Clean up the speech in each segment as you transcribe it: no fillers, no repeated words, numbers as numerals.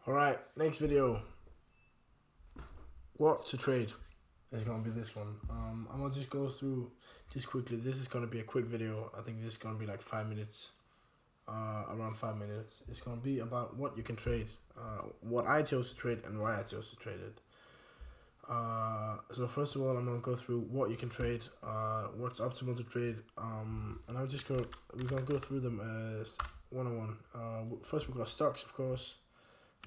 Alright, next video. What to trade is gonna be this one. I'm gonna just go through just quickly. This is gonna be a quick video. I think this is gonna be like 5 minutes. Around 5 minutes. It's gonna be about what you can trade, what I chose to trade and why I chose to trade it. So first of all, I'm gonna go through what you can trade, what's optimal to trade, and we're gonna go through them as one on one. First we got stocks, of course.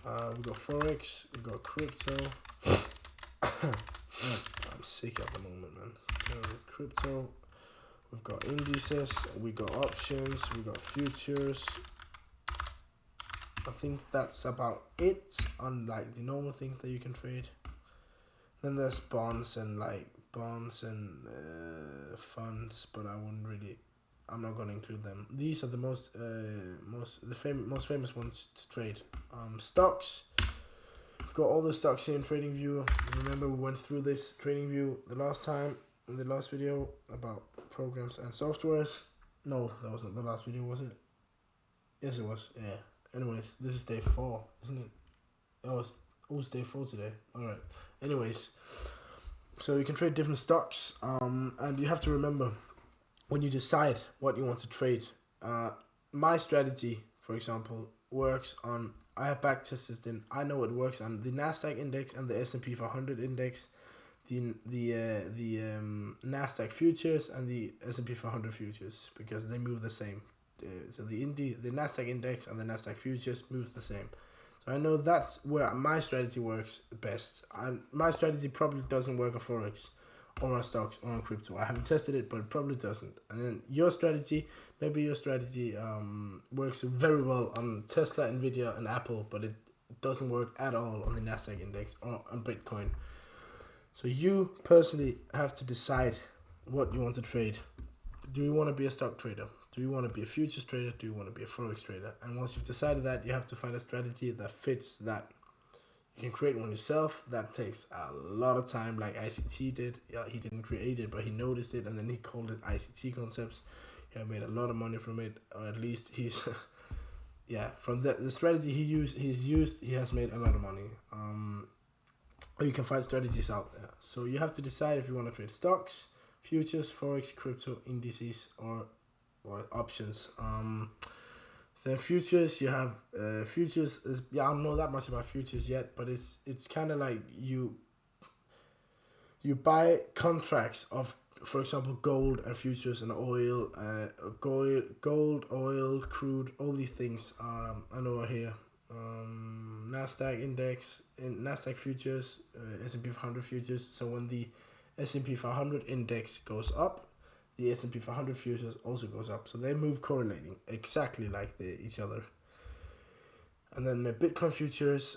We got forex, we got crypto. I'm sick at the moment, man. So crypto, we've got indices, we got options, we got futures. I think that's about it on like the normal things that you can trade. Then there's bonds and funds, but I'm not gonna include them. These are the most famous ones to trade. Stocks. We've got all the stocks here in TradingView. Remember we went through this TradingView the last time in the last video about programs and softwares. No, that wasn't the last video, was it? Yes, it was. Yeah. Anyways, this is day 4, isn't it? Oh, it's day 4 today. Alright. Anyways, so you can trade different stocks, and you have to remember when you decide what you want to trade. My strategy, for example, works on. I have back tested in. I know it works on the Nasdaq index and the S&P 500 index, the Nasdaq futures and the S&P 500 futures because they move the same. So the Nasdaq index and the Nasdaq futures moves the same. So I know that's where my strategy works best. And my strategy probably doesn't work on forex or on stocks or on crypto. I haven't tested it, but it probably doesn't. And then maybe your strategy works very well on Tesla, Nvidia, and Apple, but it doesn't work at all on the Nasdaq index or on Bitcoin. So you personally have to decide what you want to trade. Do you want to be a stock trader? Do you want to be a futures trader? Do you want to be a forex trader? And once you've decided that, you have to find a strategy that fits that. You can create one yourself. That takes a lot of time, like ICT did. Yeah, he didn't create it, but he noticed it, and then he called it ICT concepts. He made a lot of money from it, or at least he's, yeah, from the strategy he has made a lot of money. Or you can find strategies out there. So you have to decide if you want to trade stocks, futures, forex, crypto, indices, or options. Then futures, you have futures is I don't know that much about futures yet, but it's kind of like you buy contracts of, for example, gold and futures and oil, gold, oil, crude, all these things. I know are here. Nasdaq index, Nasdaq futures, S&P 500 futures. So when the S&P 500 index goes up, the S&P 500 futures also goes up. So they move correlating exactly like each other. And then the Bitcoin futures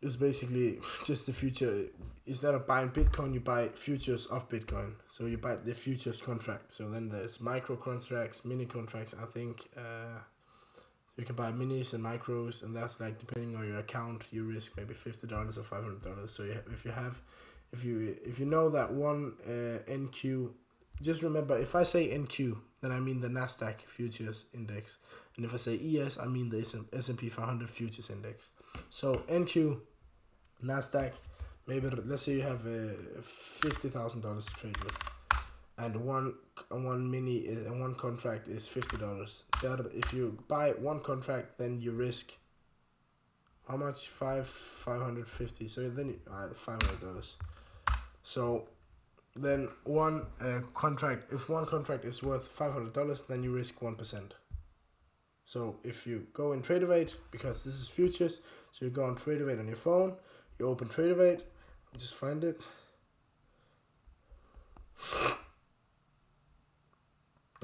is basically just the future. Instead of buying Bitcoin, you buy futures of Bitcoin. So you buy the futures contract. So then there's micro contracts, mini contracts. I think you can buy minis and micros, and that's like depending on your account, you risk maybe $50 or $500. So if you know that one NQ, just remember if I say NQ, then I mean the Nasdaq Futures Index, and if I say ES, I mean the S&P 500 Futures Index. So NQ, Nasdaq, maybe let's say you have $50,000 to trade with, and one mini and one contract is $50. That if you buy one contract, then you risk how much? $550. So then $500. So then one contract, if one contract is worth $500, then you risk 1%. So if you go in Tradeovate, because this is futures, so you go on Tradeovate on your phone, you open Tradeovate, just find it.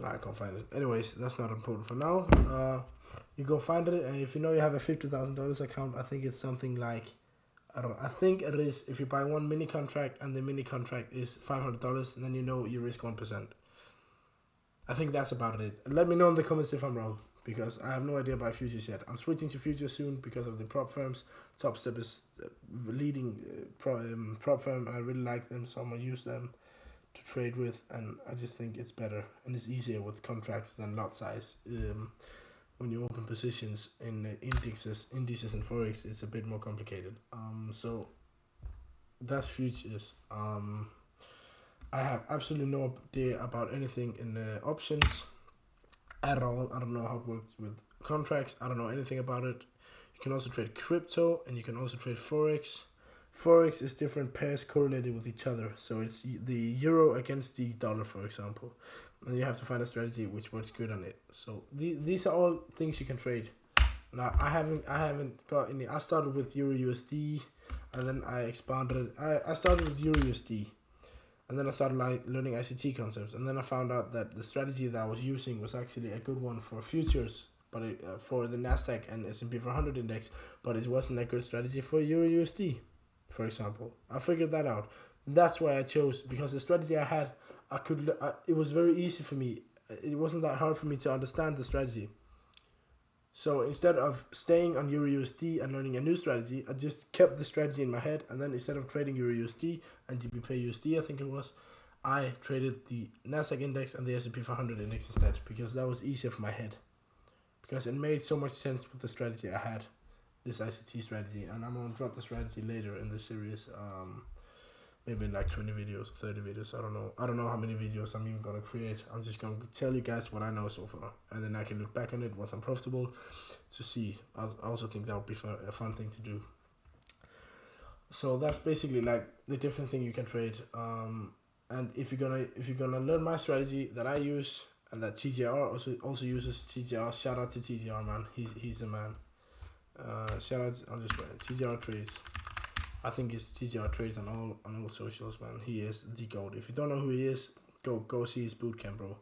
I can't find it. Anyways, that's not important for now. You go find it, and if you know you have a $50,000 account, I think it's something like, I think it is, if you buy one mini contract and the mini contract is $500, then you know you risk 1%. I think that's about it. Let me know in the comments if I'm wrong, because I have no idea about futures yet. I'm switching to futures soon because of the prop firms. Top Step is leading prop firm. I really like them, so I'm going to use them to trade with, and I just think it's better and it's easier with contracts than lot size. when you open positions in indices and forex, it's a bit more complicated. So that's futures. I have absolutely no idea about anything in the options at all. I don't know how it works with contracts. I don't know anything about it. You can also trade crypto and you can also trade forex. Forex is different pairs correlated with each other. So it's the euro against the dollar, for example, and you have to find a strategy which works good on it. So these are all things you can trade. Now I haven't got any. I started with Euro USD, and then I expanded. I started with Euro USD, and then I started learning ICT concepts, and then I found out that the strategy that I was using was actually a good one for futures, but for the Nasdaq and S&P 500 index, but it wasn't a good strategy for Euro USD, for example. I figured that out. That's why I chose, because the strategy I had, it was very easy for me. It wasn't that hard for me to understand the strategy. So instead of staying on Euro USD and learning a new strategy, I just kept the strategy in my head, and then instead of trading Euro USD and GBP USD, I think it was, I traded the Nasdaq index and the S&P 500 index instead, because that was easier for my head. Because it made so much sense with the strategy I had, this ICT strategy, and I'm gonna drop the strategy later in this series. Maybe in like 20 videos, 30 videos. I don't know how many videos I'm even gonna create. I'm just gonna tell you guys what I know so far, and then I can look back on it once I'm profitable to see. I also think that would be a fun thing to do. So that's basically like the different thing you can trade. And if you're gonna learn my strategy that I use and that TGR also uses, TGR, shout out to TGR, man. He's the man. Shout out. I'll just write TGR trades. I think it's TGR trades on all socials, man. He is the GOAT. If you don't know who he is, go see his bootcamp, bro,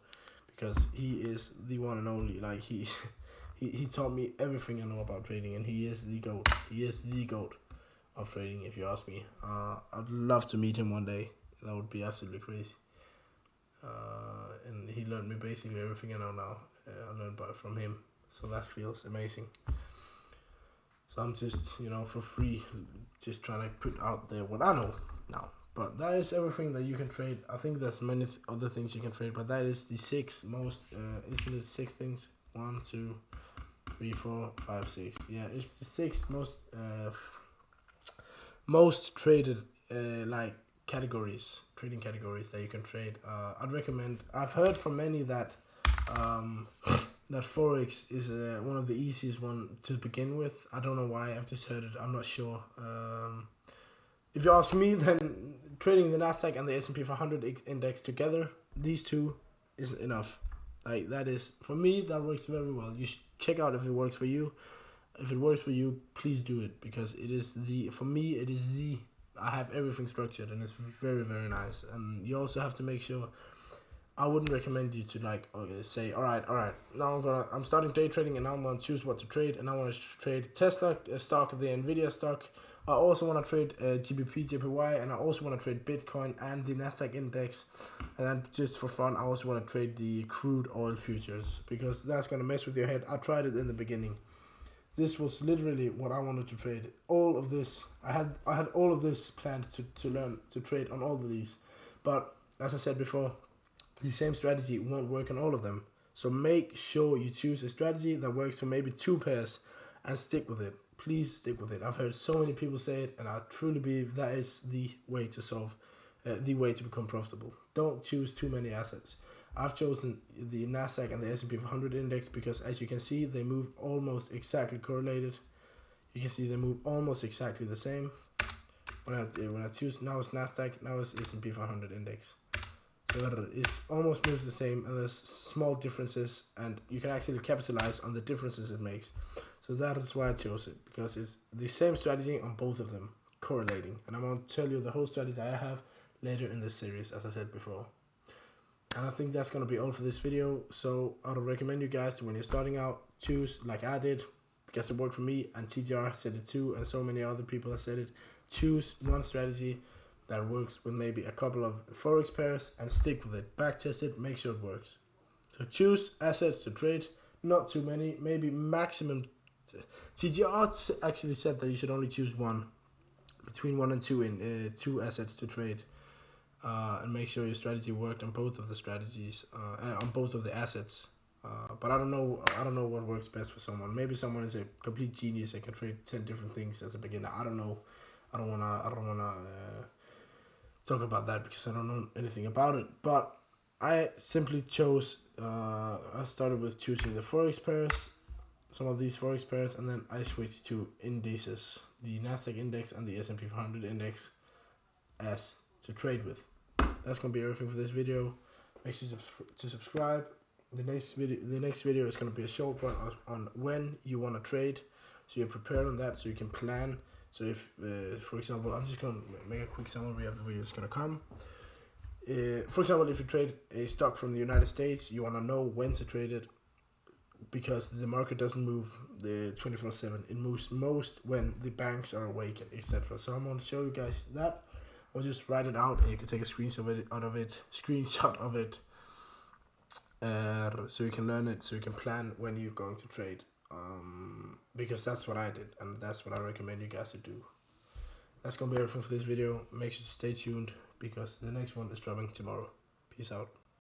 because he is the one and only. Like he taught me everything I know about trading, and he is the GOAT. He is the GOAT of trading, if you ask me. I'd love to meet him one day. That would be absolutely crazy. And he learned me basically everything I know now. I learned from him, so that feels amazing. So I'm just, for free, just trying to put out there what I know now. But that is everything that you can trade. I think there's many other things you can trade, but that is the 6 most, isn't it 6 things? 1, 2, 3, 4, 5, 6. Yeah, it's the 6 most traded, like trading categories that you can trade. I'd recommend, I've heard from many that, that forex is one of the easiest one to begin with. I don't know why. I've just heard it. I'm not sure. If you ask me, then trading the Nasdaq and the S&P 500 index together, these two is enough. Like that is, for me, that works very well. You should check out if it works for you. If it works for you, please do it, because it is for me, it is I have everything structured and it's very, very nice. And you also have to make sure, I wouldn't recommend you to say, all right, now I'm starting day trading, and now I'm gonna choose what to trade, and I want to trade Tesla stock, the Nvidia stock. I also want to trade GBP, JPY, and I also want to trade Bitcoin and the Nasdaq index. And then just for fun, I also want to trade the crude oil futures, because that's gonna mess with your head. I tried it in the beginning. This was literally what I wanted to trade. All of this, I had all of this planned to learn to trade on all of these, but as I said before, the same strategy won't work on all of them. So make sure you choose a strategy that works for maybe 2 pairs and stick with it. Please stick with it. I've heard so many people say it, and I truly believe that is the way to the way to become profitable. Don't choose too many assets. I've chosen the Nasdaq and the S&P 500 index because, as you can see, they move almost exactly correlated. You can see they move almost exactly the same. When I choose, now it's Nasdaq, now it's S&P 500 index. So it almost moves the same, and there's small differences, and you can actually capitalize on the differences it makes. So that is why I chose it, because it's the same strategy on both of them, correlating. And I'm going to tell you the whole strategy that I have later in this series, as I said before. And I think that's going to be all for this video. So I would recommend you guys, when you're starting out, choose like I did, because it worked for me, and TGR said it too, and so many other people have said it. Choose one strategy that works with maybe a couple of forex pairs and stick with it. Backtest it, make sure it works. So choose assets to trade, not too many, maybe maximum. TGR actually said that you should only choose one, between 1 and 2 in 2 assets to trade, and make sure your strategy worked on both of the strategies, on both of the assets. But I don't know. I don't know what works best for someone. Maybe someone is a complete genius and can trade 10 different things as a beginner. I don't know. I don't wanna. I don't wanna talk about that because I don't know anything about it. But I simply chose. I started with choosing the forex pairs, some of these forex pairs, and then I switched to indices, the Nasdaq index and the S&P 500 index, as to trade with. That's gonna be everything for this video. Make sure to subscribe. The next video is gonna be a short one on when you want to trade, so you're prepared on that, so you can plan. So if, for example, I'm just gonna make a quick summary of the video that's gonna come. For example, if you trade a stock from the United States, you want to know when to trade it, because the market doesn't move the 24/7. It moves most when the banks are awake, etc. So I'm going to show you guys that. I'll just write it out, and you can take a screenshot of it, so you can learn it, so you can plan when you're going to trade. Because that's what I did, and that's what I recommend you guys to do. That's gonna be everything for this video. Make sure to stay tuned because the next one is dropping tomorrow. Peace out.